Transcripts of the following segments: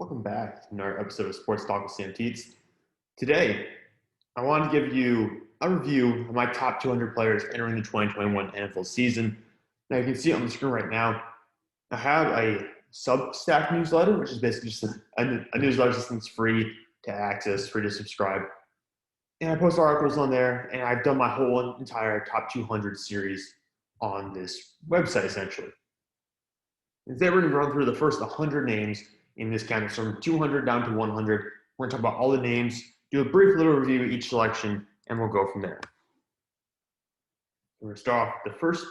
Welcome back to another episode of Sports Talk with Sam Teets. Today, I want to give you a review of my top 200 players entering the 2021 NFL season. Now, you can see it on the screen right now. I have a Substack newsletter, which is basically just a newsletter system that's free to access, free to subscribe. And I post articles on there, and I've done my whole entire top 200 series on this website, essentially. And today, we're going to run through the first 100 names in this kind of from 200 down to 100. We're going to talk about all the names, do a brief little review of each selection, and we'll go from there. We're going to start off with the first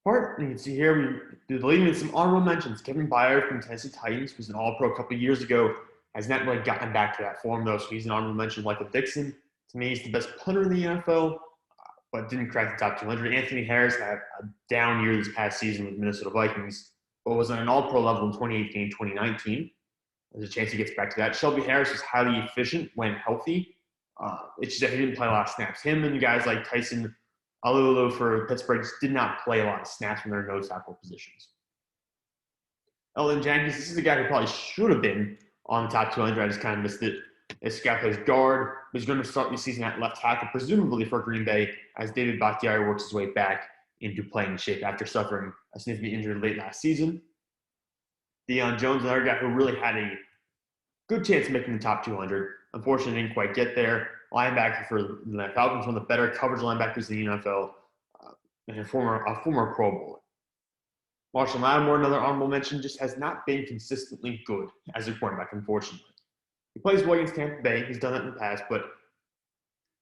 part. And you can see here we do the leading with some honorable mentions. Kevin Byard from Tennessee Titans, who's an All-Pro a couple of years ago, has not really gotten back to that form, though, so he's an honorable mention. Michael Dixon, to me, he's the best punter in the NFL, but didn't crack the top 200. Anthony Harris had a down year this past season with Minnesota Vikings, but was on an all-pro level in 2018, 2019. There's a chance he gets back to that. Shelby Harris was highly efficient when healthy. It's just that he didn't play a lot of snaps. Him and guys like Tyson Alualu for Pittsburgh just did not play a lot of snaps from their nose tackle positions. Elgton Jenkins, this is a guy who probably should have been on the top 200. I just kind of missed it. This guy plays guard. He's going to start the season at left tackle, presumably for Green Bay, as David Bakhtiari works his way back into playing shape after suffering a significant injury late last season. Deion Jones, another guy who really had a good chance of making the top 200. Unfortunately, didn't quite get there. Linebacker for the Falcons, one of the better coverage linebackers in the NFL, and a former Pro Bowler. Marshall Lattimore, another honorable mention, just has not been consistently good as a quarterback, unfortunately. He plays well against Tampa Bay. He's done that in the past, but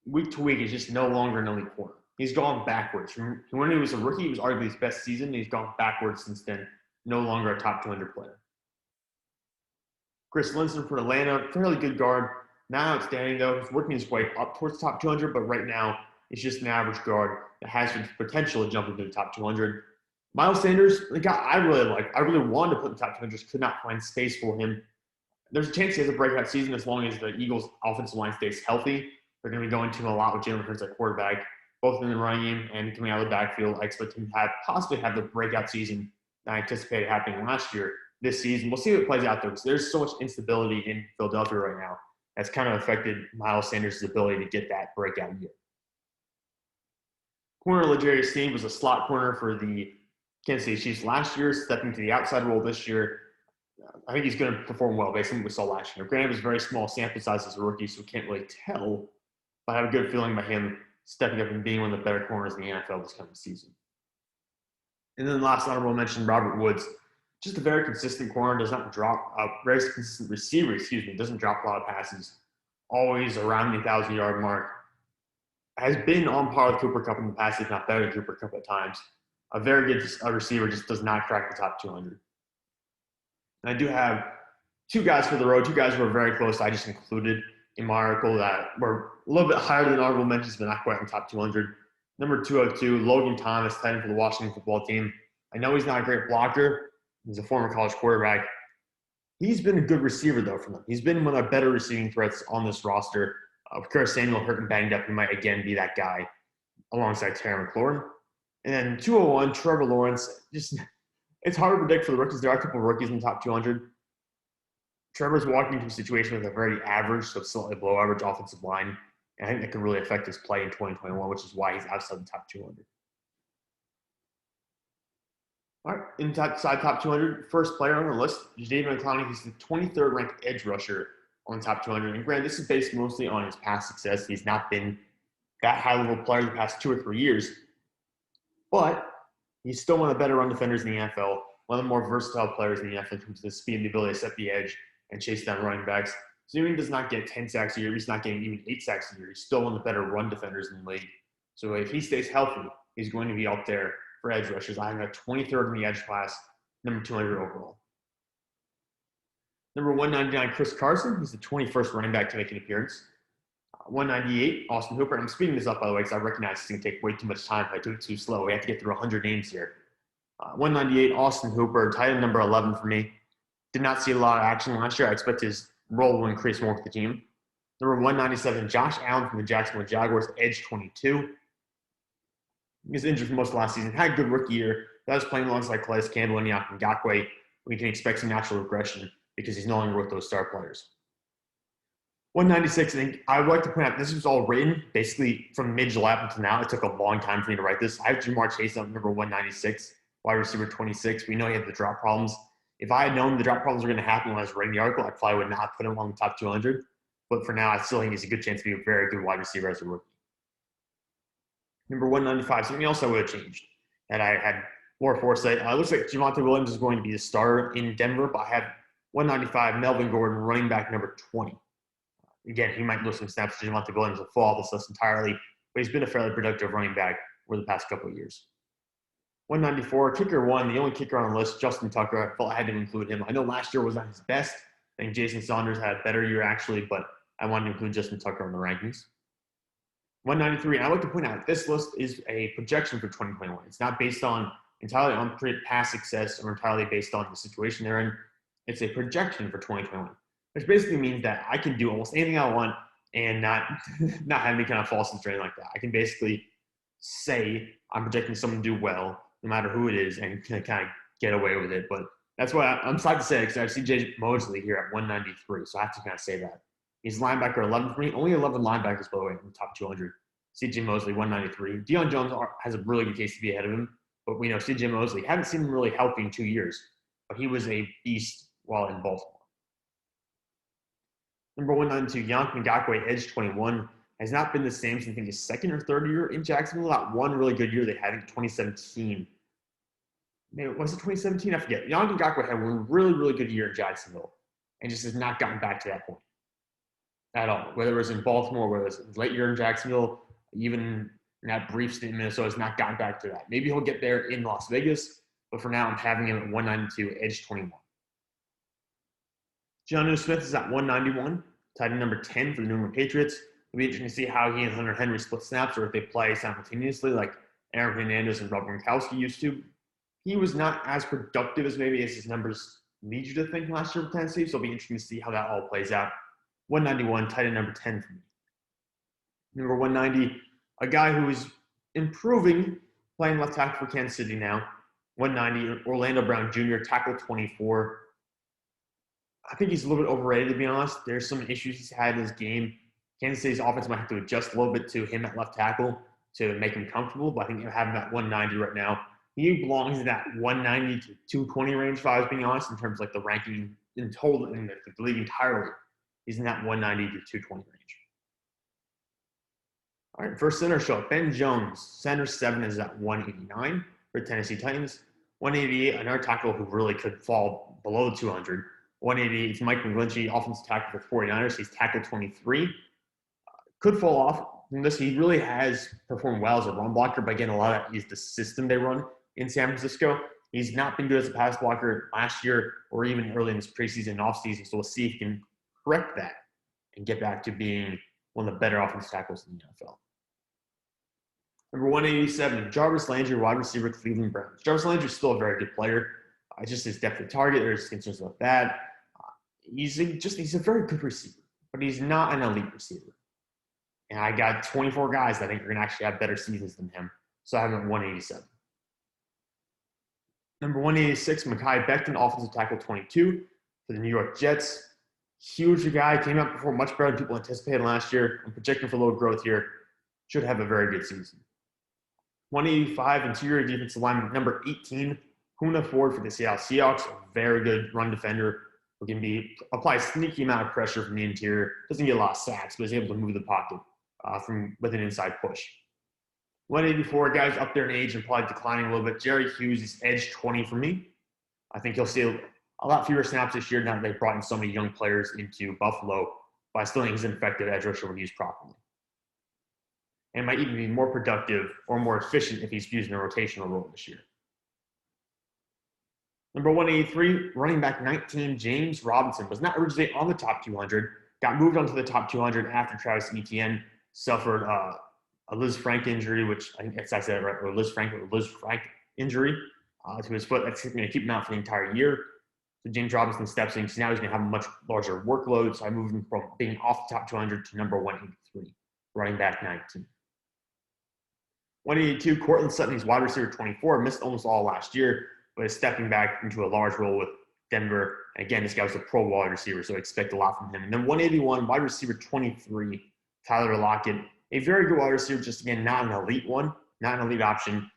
week to week, he's just no longer an elite corner. He's gone backwards. From when he was a rookie, it was arguably his best season. He's gone backwards since then. No longer a top 200 player. Chris Lindstrom for Atlanta, fairly good guard. Not outstanding, though. He's working his way up towards the top 200, but right now, it's just an average guard that has the potential to jump into the top 200. Miles Sanders, the guy I really like. I really wanted to put in the top 200, just could not find space for him. There's a chance he has a breakout season as long as the Eagles' offensive line stays healthy. They're going to be going to him a lot with Jalen Hurts at quarterback, both in the running game and coming out of the backfield. I expect him to possibly have the breakout season that I anticipated happening last year this season. We'll see what plays out, though, because there's so much instability in Philadelphia right now that's kind of affected Miles Sanders' ability to get that breakout year. Corner L'Jarius Sneed was a slot corner for the Kansas City Chiefs last year, stepping to the outside role this year. I think he's going to perform well based on what we saw last year. Granted, it was a very small sample size as a rookie, so we can't really tell, but I have a good feeling about him stepping up and being one of the better corners in the NFL this coming season. And then the last honorable mention, Robert Woods. Just a very consistent corner, does not drop, very consistent receiver, doesn't drop a lot of passes, always around the 1,000-yard mark. Has been on par with Cooper Kupp in the past, if not better than Cooper Kupp at times. A very good receiver, just does not crack the top 200. And I do have two guys for the road, two guys who are very close. I just included in my article that were a little bit higher than honorable mentions, but not quite on top 200. Number 202, Logan Thomas, tight end for the Washington football team. I know he's not a great blocker. He's a former college quarterback. He's been a good receiver, though, for them. He's been one of the better receiving threats on this roster. With Curtis Samuel hurt and banged up, he might again be that guy alongside Terry McLaurin. And then 201, Trevor Lawrence. It's hard to predict for the rookies. There are a couple of rookies in the top 200. Trevor's walking into a situation with a very average, so slightly below average offensive line. And I think that could really affect his play in 2021, which is why he's outside the top 200. All right, inside top 200, first player on the list, Jadeveon Clowney. He's the 23rd ranked edge rusher on the top 200. And granted, this is based mostly on his past success. He's not been that high-level player the past 2 or 3 years. But he's still one of the better run defenders in the NFL, one of the more versatile players in the NFL in terms of the speed and the ability to set the edge and chase down running backs. So even if he does not get 10 sacks a year, he's not getting even 8 sacks a year. He's still one of the better run defenders in the league. So if he stays healthy, he's going to be up there for edge rushers. I have a 23rd in the edge class, number 200 overall. Number 199, Chris Carson. He's the 21st running back to make an appearance. 198, Austin Hooper. I'm speeding this up, by the way, because I recognize it's going to take way too much time if I do it too slow. We have to get through 100 names here. 198, Austin Hooper, tight end number 11 for me. Did not see a lot of action last year. I expect his role will increase more with the team. Number 197, Josh Allen from the Jacksonville Jaguars, edge 22. He was injured for most of last season. Had a good rookie year. That was playing alongside Calais Campbell and Yannick Ngakoue. We can expect some natural regression because he's no longer with those star players. 196, I think I would like to point out this was all written basically from mid-July to now. It took a long time for me to write this. I have Ja'Marr Chase at number 196, wide receiver 26. We know he had the drop problems. If I had known the drop problems were going to happen when I was writing the article, I probably would not put him on the top 200. But for now, I still think he's a good chance to be a very good wide receiver as a rookie. Number 195, something else I would have changed that I had more foresight. It looks like Javonte Williams is going to be the starter in Denver, but I have 195, Melvin Gordon, running back number 20. Again, he might lose some snaps to Javonte Williams will fall off this list entirely, but he's been a fairly productive running back over the past couple of years. 194, kicker one, the only kicker on the list, Justin Tucker. I felt I had to include him. I know last year was not his best. I think Jason Saunders had a better year actually, but I wanted to include Justin Tucker on the rankings. 193, and I like to point out this list is a projection for 2021. It's not based on entirely on past success or entirely based on the situation they're in. It's a projection for 2021, which basically means that I can do almost anything I want and not have any kind of false sense or anything like that. I can basically say I'm projecting someone to do well, no matter who it is, and kind of get away with it. But that's why I'm sad to say, because I see CJ Mosley here at 193, so I have to kind of say that. He's linebacker 11 for me. Only 11 linebackers, by the way, in the top 200. CJ Mosley, 193. Deion Jones has a really good case to be ahead of him, but we know CJ Mosley, haven't seen him really healthy in 2 years, but he was a beast while in Baltimore. Number 192, Yannick Ngakoue, edge 21, has not been the same since I think his second or third year in Jacksonville. That one really good year they had in 2017. Maybe, was it 2017? I forget. Yannick Ngakoue had one really, really good year in Jacksonville and just has not gotten back to that point at all. Whether it was in Baltimore, whether it was late year in Jacksonville, even in that brief stint in Minnesota, has not gotten back to that. Maybe he'll get there in Las Vegas, but for now I'm having him at 192, edge 21. Jonnu Smith is at 191, tight end number 10 for the New England Patriots. It'll be interesting to see how he and Hunter Henry split snaps or if they play simultaneously like Aaron Hernandez and Rob Gronkowski used to. He was not as productive as maybe as his numbers lead you to think last year with Tennessee, so it'll be interesting to see how that all plays out. 191, tight end number 10 for me. Number 190, a guy who is improving, playing left tackle for Kansas City now. 190, Orlando Brown Jr., tackle 24. I think he's a little bit overrated, to be honest. There's some issues he's had in his game. Kansas City's offense might have to adjust a little bit to him at left tackle to make him comfortable, but I think I have him at 190 right now. He belongs in that 190 to 220 range, if I was being honest, in terms of like the ranking in total in the league entirely. He's in that 190 to 220 range. All right, first center show. Ben Jones, center 7 is at 189 for Tennessee Titans. 188, another tackle who really could fall below 200. 188, it's Mike McGlinchey, offensive tackle for 49ers. He's tackle 23. Could fall off from this. He really has performed well as a run blocker, but again, a lot of that is the system they run in San Francisco. He's not been good as a pass blocker last year or even early in this preseason and offseason, so we'll see if he can correct that and get back to being one of the better offensive tackles in the NFL. Number 187, Jarvis Landry, wide receiver, Cleveland Browns. Jarvis Landry is still a very good player. Just his depth of target, there's concerns about that. He's a very good receiver, but he's not an elite receiver. And I got 24 guys that I think are going to actually have better seasons than him. So I have him at 187. Number 186, Mekhi Becton, offensive tackle 22 for the New York Jets. Huge guy, came out before much better than people anticipated last year. I'm projecting for a little growth here. Should have a very good season. 185, interior defensive lineman, number 18, Huna Ford for the Seattle Seahawks. A very good run defender who can apply a sneaky amount of pressure from the interior. Doesn't get a lot of sacks, but is able to move the pocket with an inside push. 184, guys up there in age and probably declining a little bit. Jerry Hughes is edge 20 for me. I think he'll see a lot fewer snaps this year now that they've brought in so many young players into Buffalo, but I still think he's an effective edge rusher when used properly. And might even be more productive or more efficient if he's used in a rotational role this year. Number 183, running back 19, James Robinson, was not originally on the top 200, got moved onto the top 200 after Travis Etienne suffered a Liz Frank injury, which I think I said it right, or Liz Frank injury to his foot. That's going to keep him out for the entire year. So James Robinson steps in because now he's going to have a much larger workload. So I moved him from being off the top 200 to number 183, running back 19. 182, Cortland Sutton, he's wide receiver 24, missed almost all last year, but is stepping back into a large role with Denver. And again, this guy was a pro wide receiver, so I expect a lot from him. And then 181, wide receiver 23, Tyler Lockett. A very good wide receiver, just again, not an elite one, not an elite option.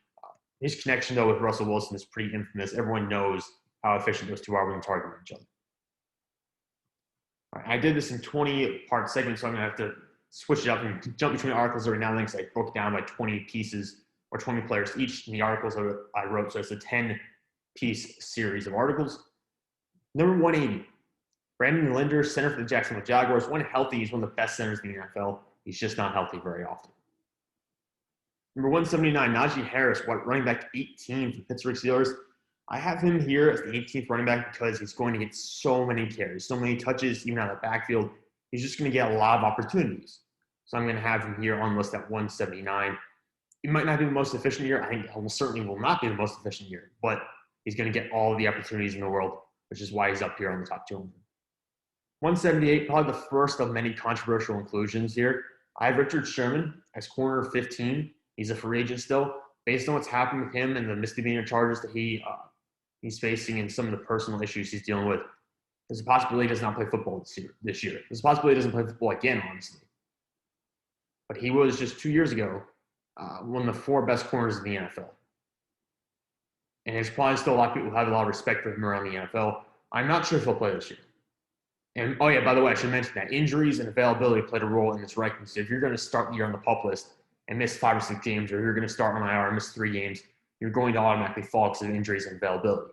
His connection, though, with Russell Wilson is pretty infamous. Everyone knows how efficient those two are when targeting each other. All right, I did this in 20-part segments, so I'm going to have to switch it up and jump between articles right now. Because I broke it down by 20 pieces or 20 players each in the articles I wrote. So it's a 10-piece series of articles. Number 180, Brandon Linder, center for the Jacksonville Jaguars. When healthy, he's one of the best centers in the NFL. He's just not healthy very often. Number 179, Najee Harris, running back 18 for the Pittsburgh Steelers. I have him here as the 18th running back because he's going to get so many carries, so many touches, even out of the backfield. He's just going to get a lot of opportunities. So I'm going to have him here on the list at 179. He might not be the most efficient year. I think he certainly will not be the most efficient year, but he's going to get all the opportunities in the world, which is why he's up here on the top 200. 178, probably the first of many controversial inclusions here. I have Richard Sherman as corner 15. He's a free agent still. Based on what's happened with him and the misdemeanor charges that he's facing and some of the personal issues he's dealing with, there's a possibility he does not play football this year. There's a possibility he doesn't play football again, honestly. But he was just 2 years ago one of the 4 best corners in the NFL. And there's probably still a lot of people who have a lot of respect for him around the NFL. I'm not sure if he'll play this year. And, oh, yeah, by the way, I should mention that injuries and availability played a role in this ranking. So if you're going to start the year on the PUP list and miss 5 or 6 games, or you're going to start on IR and miss 3 games, you're going to automatically fall because of injuries and availability.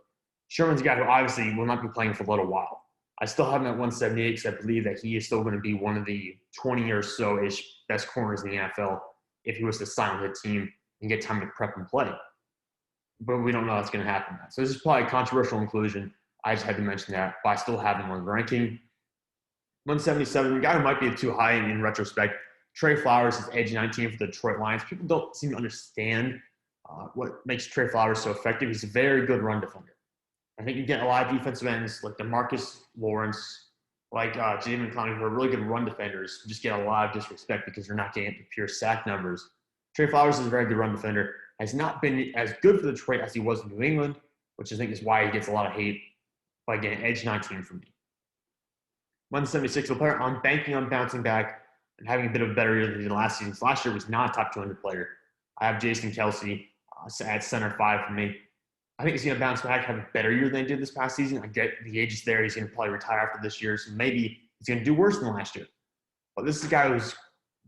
Sherman's a guy who obviously will not be playing for a little while. I still have him at 178 because I believe that he is still going to be one of the 20 or so-ish best corners in the NFL if he was to sign with the team and get time to prep and play. But we don't know that's going to happen. So this is probably a controversial inclusion. I just had to mention that, but I still have him on the ranking. 177, the guy who might be too high in retrospect, Trey Flowers is edge 19 for the Detroit Lions. People don't seem to understand what makes Trey Flowers so effective. He's a very good run defender. I think you get a lot of defensive ends like DeMarcus Lawrence, like Jadeveon Clowney, who are really good run defenders, who just get a lot of disrespect because they're not getting the pure sack numbers. Trey Flowers is a very good run defender. Has not been as good for Detroit as he was in New England, which I think is why he gets a lot of hate. But again, edge 19 for me. 176, a player I'm banking on bouncing back and having a bit of a better year than he did last season. So last year was not a top 200 player. I have Jason Kelce at center 5 for me. I think he's going to bounce back, have a better year than he did this past season. I get the age is there. He's going to probably retire after this year, so maybe he's going to do worse than last year. But this is a guy who's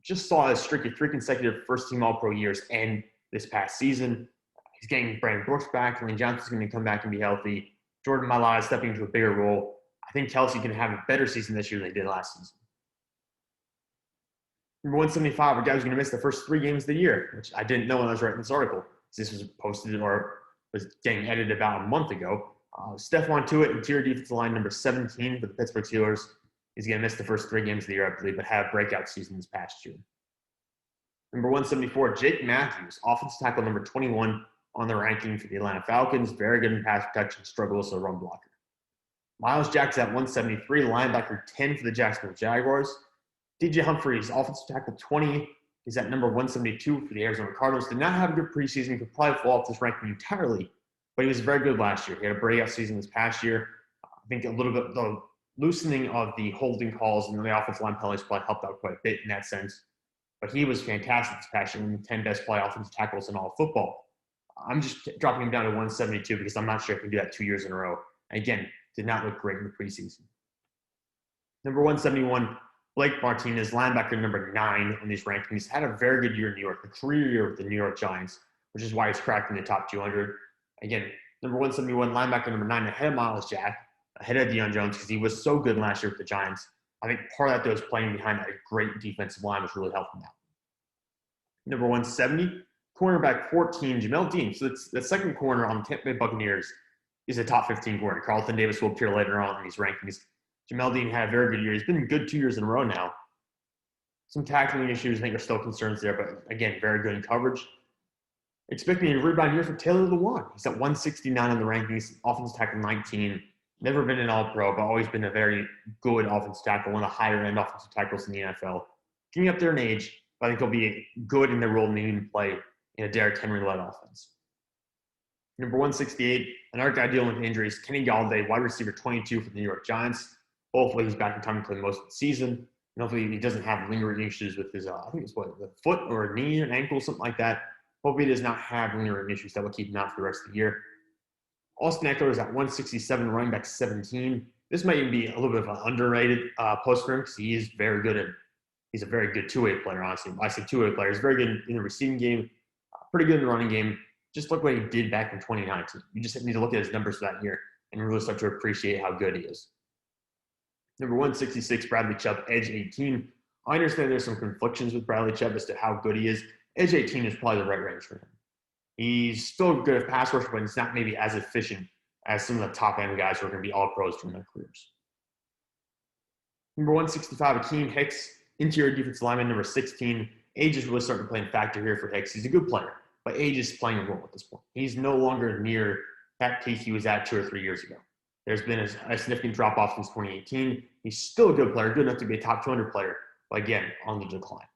just saw a streak of 3 consecutive first-team All-Pro years end this past season. He's getting Brandon Brooks back. Lane Johnson's going to come back and be healthy. Jordan Mailata is stepping into a bigger role. I think Kelce can have a better season this year than he did last season. Number 175, a guy who's going to miss the first 3 games of the year, which I didn't know when I was writing this article. This was posted or was getting edited about a month ago. Stephon Tuitt, interior defensive line number 17 for the Pittsburgh Steelers. He's going to miss the first 3 games of the year, I believe, but had a breakout season this past year. Number 174, Jake Matthews, offensive tackle number 21 on the ranking for the Atlanta Falcons. Very good in pass protection, struggles as a run blocker. Myles Jack's at 173, linebacker 10 for the Jacksonville Jaguars. DJ Humphries, offensive tackle 20. He's at number 172 for the Arizona Cardinals. Did not have a good preseason. Could probably fall off this ranking entirely, but he was very good last year. He had a breakout season this past year. I think a little bit the loosening of the holding calls and the offensive line penalties probably helped out quite a bit in that sense. But he was fantastic this past year, one of the 10 best play offensive tackles in all of football. I'm just dropping him down to 172 because I'm not sure if he can do that 2 years in a row. Again, did not look great in the preseason. Number 171, Blake Martinez, linebacker number 9 on these rankings. Had a very good year in New York, a career year with the New York Giants, which is why he's cracking the top 200. Again, number 171, linebacker number 9, ahead of Myles Jack, ahead of Deion Jones because he was so good last year with the Giants. I think part of that, though, is playing behind a great defensive line, which really helped him out. Number 170, cornerback 14, Jamel Dean. So that's the second corner on the Tampa Bay Buccaneers is a top 15 corner. Carlton Davis will appear later on in these rankings. Jamel Dean had a very good year. He's been good 2 years in a row now. Some tackling issues, I think, are still concerns there, but again, very good in coverage. Expecting a rebound year for Taylor Lewan. He's at 169 on the rankings, offensive tackle 19. Never been an All-Pro, but always been a very good offensive tackle, one of the higher-end offensive tackles in the NFL. Getting up there in age, but I think he'll be good in the role needing to play in a Derrick Henry-led offense. Number 168, another guy dealing with injuries, Kenny Galladay, wide receiver 22 for the New York Giants. Hopefully he's back in time to play most of the season. And hopefully he doesn't have lingering issues with his, I think it's the foot or a knee or an ankle, something like that. Hopefully he does not have lingering issues that will keep him out for the rest of the year. Austin Ekeler is at 167, running back 17. This might even be a little bit of an underrated post for him because he is very good at, he's a very good two-way player, honestly. I say two-way player. He's very good in the receiving game, pretty good in the running game. Just look what he did back in 2019. You just need to look at his numbers for that year and really start to appreciate how good he is. Number 166, Bradley Chubb, edge 18. I understand there's some conflictions with Bradley Chubb as to how good he is. Edge 18 is probably the right range for him. He's still good at pass rush, but he's not maybe as efficient as some of the top-end guys who are going to be all pros during their careers. Number 165, Akeem Hicks, interior defensive lineman, number 16. Age is really starting to play a factor here for Hicks. He's a good player, but age is playing a role at this point. He's no longer near that peak he was at 2 or 3 years ago. There's been a significant drop-off since 2018. He's still a good player, good enough to be a top 200 player, but again, on the decline.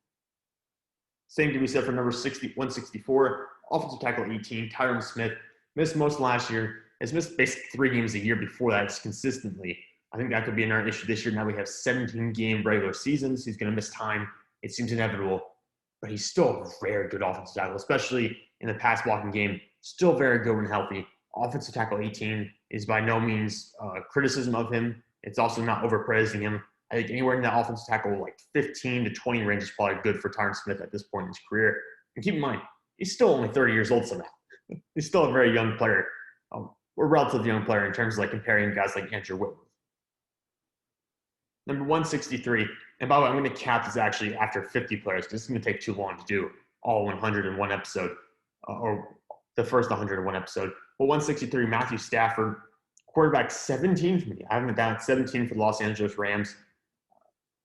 Same can be said for number 164, offensive tackle 18, Tyron Smith. Missed most last year. Has missed basically 3 games a year before that, just consistently. I think that could be another issue this year. Now we have 17-game regular seasons. He's going to miss time. It seems inevitable. But he's still a very good offensive tackle, especially in the pass blocking game. Still very good when healthy. Offensive tackle 18 is by no means criticism of him. It's also not overpraising him. I think anywhere in that offensive tackle, like 15 to 20 range is probably good for Tyron Smith at this point in his career. And keep in mind, he's still only 30 years old somehow. He's still a very young player, or relatively young player in terms of like comparing guys like Andrew Whitworth. Number 163, and by the way, I'm going to cap this actually after 50 players because it's going to take too long to do all 101 episode, or the first 101 episode. But 163, Matthew Stafford, quarterback 17 for me. I haven't down 17 for the Los Angeles Rams.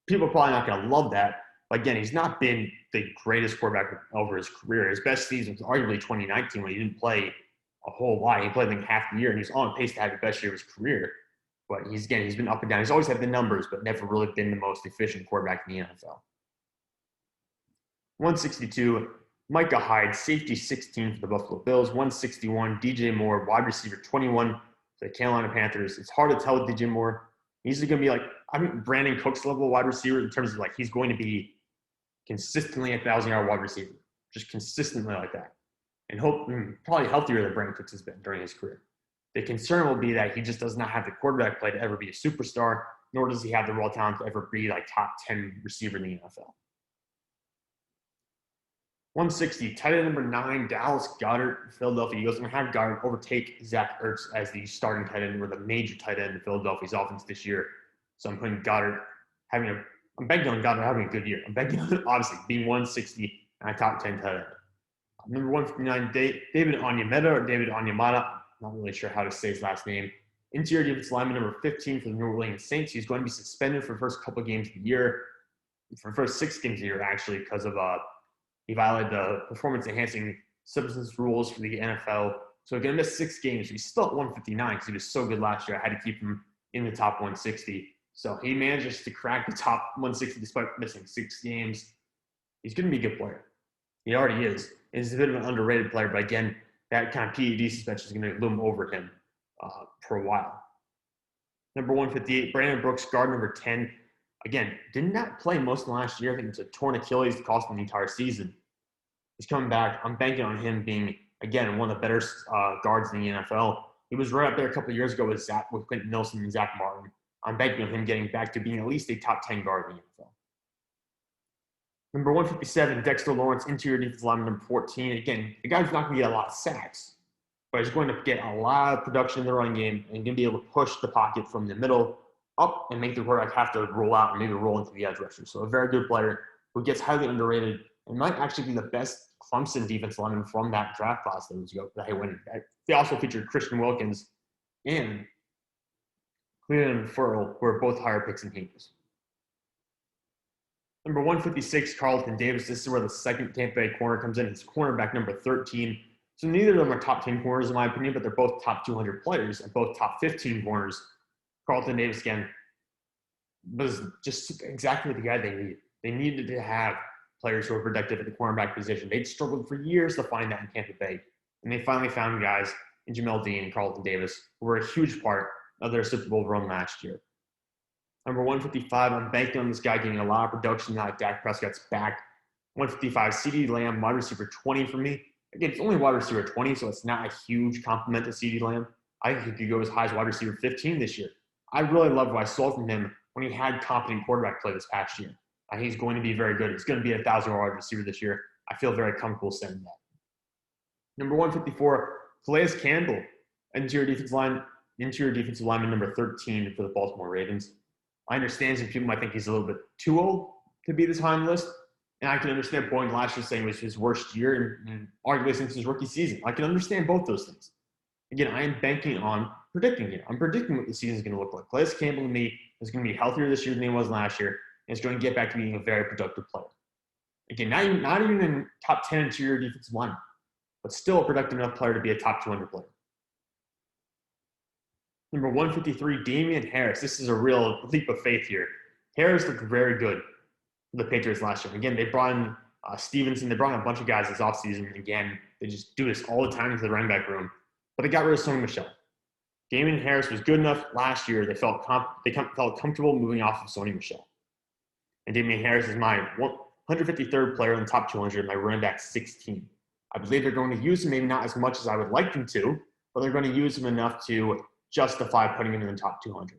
People are probably not going to love that. But again, he's not been the greatest quarterback over his career. His best season was arguably 2019 when he didn't play a whole lot. He played like half the year, and he's on pace to have the best year of his career. But he's been up and down. He's always had the numbers, but never really been the most efficient quarterback in the NFL. 162, Micah Hyde, safety 16 for the Buffalo Bills. 161, DJ Moore, wide receiver 21 for the Carolina Panthers. It's hard to tell with DJ Moore. He's going to be like, I think Brandon Cooks level wide receiver in terms of like he's going to be consistently a 1,000-yard wide receiver, just consistently like that. And probably healthier than Brandon Cooks has been during his career. The concern will be that he just does not have the quarterback play to ever be a superstar, nor does he have the raw talent to ever be like top 10 receiver in the NFL. 160, tight end number 9, Dallas Goedert, Philadelphia Eagles. I'm going to have Goedert overtake Zach Ertz as the starting tight end or the major tight end in Philadelphia's offense this year. So I'm putting Goedert I'm banking on Goedert having a good year. I'm banking on, obviously, being 160 and a top 10 tight end. Number 159, David Onyemata or David Onyemata. Not really sure how to say his last name. Interior defensive lineman number 15 for the New Orleans Saints. He's going to be suspended for the first couple of games of the year, for the first 6 games of the year, actually, because of he violated the performance-enhancing substance rules for the NFL. So he's going to miss 6 games. He's still at 159 because he was so good last year. I had to keep him in the top 160. So he manages to crack the top 160 despite missing 6 games. He's going to be a good player. He already is. He's a bit of an underrated player, but again, that kind of PED suspension is going to loom over him for a while. Number 158, Brandon Brooks, guard number 10. Again, did not play most of last year. I think it's a torn Achilles, cost him the entire season. He's coming back. I'm banking on him being, again, one of the better guards in the NFL. He was right up there a couple of years ago with Quentin Nelson and Zach Martin. I'm banking on him getting back to being at least a top 10 guard in the NFL. Number 157, Dexter Lawrence, interior defensive lineman number 14. Again, the guy's not going to get a lot of sacks, but he's going to get a lot of production in the running game and going to be able to push the pocket from the middle up and make the quarterback have to roll out and maybe roll into the edge rusher. So a very good player who gets highly underrated and might actually be the best Clemson defensive lineman from that draft class that he went in. They also featured Christian Wilkins and Cleveland Ferrell, who are both higher picks than he was. Number 156, Carlton Davis. This is where the second Tampa Bay corner comes in. It's cornerback number 13. So neither of them are top 10 corners in my opinion, but they're both top 200 players and both top 15 corners. Carlton Davis, again, was just exactly the guy they needed. They needed to have players who were productive at the cornerback position. They'd struggled for years to find that in Tampa Bay, and they finally found guys and Jamel Dean and Carlton Davis, who were a huge part of their Super Bowl run last year. Number 155, I'm banking on this guy getting a lot of production now that Dak Prescott's back. 155, CeeDee Lamb, wide receiver 20 for me. Again, it's only wide receiver 20, so it's not a huge compliment to CeeDee Lamb. I think he could go as high as wide receiver 15 this year. I really loved what I saw from him when he had competent quarterback play this past year. I think he's going to be very good. He's going to be a 1,000-yard wide receiver this year. I feel very comfortable saying that. Number 154, Calais Campbell, interior defensive lineman number 13 for the Baltimore Ravens. I understand some people might think he's a little bit too old to be this high on the list, and I can understand Boyd last year saying it was his worst year and arguably since his rookie season. I can understand both those things. Again, I am banking on predicting here. I'm predicting what the season is going to look like. Calais Campbell, to me, is going to be healthier this year than he was last year, and is going to get back to being a very productive player. Again, not even in top 10 interior defensive line, but still a productive enough player to be a top 200 player. Number 153, Damian Harris. This is a real leap of faith here. Harris looked very good for the Patriots last year. Again, they brought in Stevenson. They brought in a bunch of guys this offseason. Again, they just do this all the time into the running back room. But they got rid of Sony Michel. Damian Harris was good enough last year. They felt comfortable moving off of Sony Michel. And Damian Harris is my 153rd player in the top 200, my running back 16. I believe they're going to use him, maybe not as much as I would like them to, but they're going to use him enough to justify putting him in the top 200.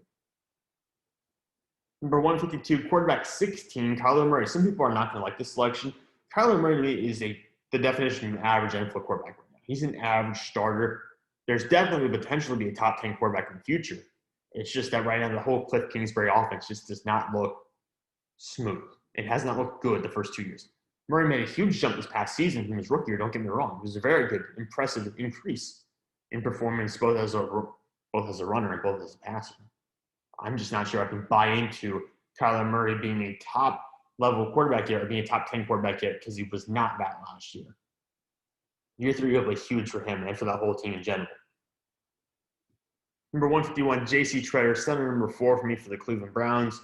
Number 152, quarterback 16, Kyler Murray. Some people are not going to like this selection. Kyler Murray is the definition of an average NFL quarterback right now. He's an average starter. There's definitely the potential to be a top 10 quarterback in the future. It's just that right now the whole Cliff Kingsbury offense just does not look smooth. It has not looked good the first 2 years. Murray made a huge jump this past season from his rookie year, don't get me wrong. It was a very good, impressive increase in performance both as a runner and both as a passer. I'm just not sure I can buy into Kyler Murray being a top-level quarterback yet or being a top 10 quarterback yet because he was not that last year. Year 3 will be huge for him and for that whole team in general. Number 151, J.C. Tretter, center number 4 for me for the Cleveland Browns.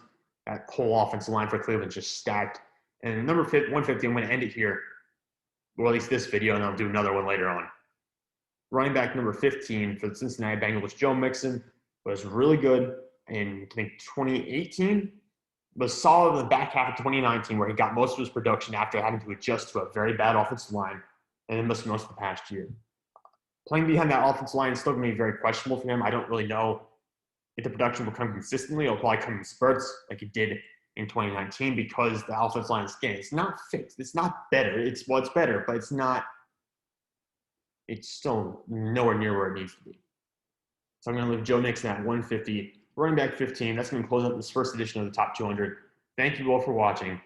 That whole offensive line for Cleveland just stacked. And number 150, I'm going to end it here, or at least this video, and I'll do another one later on. Running back number 15 for the Cincinnati Bengals, Joe Mixon, was really good in, I think, 2018. Was solid in the back half of 2019, where he got most of his production after having to adjust to a very bad offensive line, and then missed most of the past year. Playing behind that offensive line is still going to be very questionable for him. I don't really know if the production will come consistently. It'll probably come in spurts like it did in 2019 because the offensive line, again, it's not fixed. It's not better. It's better, but it's still nowhere near where it needs to be. So I'm going to leave Joe Mixon at 150, running back 15. That's going to close up this first edition of the Top 200. Thank you all for watching.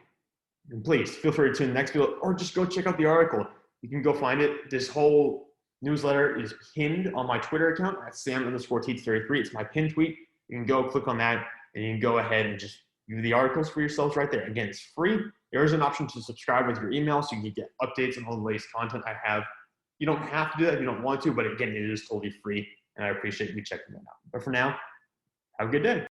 And please feel free to tune in the next video or just go check out the article. You can go find it. This whole newsletter is pinned on my Twitter account at Sam_Teats33. It's my pinned tweet. You can go click on that and you can go ahead and just view the articles for yourselves right there. Again, it's free. There is an option to subscribe with your email so you can get updates on all the latest content I have. You don't have to do that if you don't want to, but again, it is totally free, and I appreciate you checking that out. But for now, have a good day.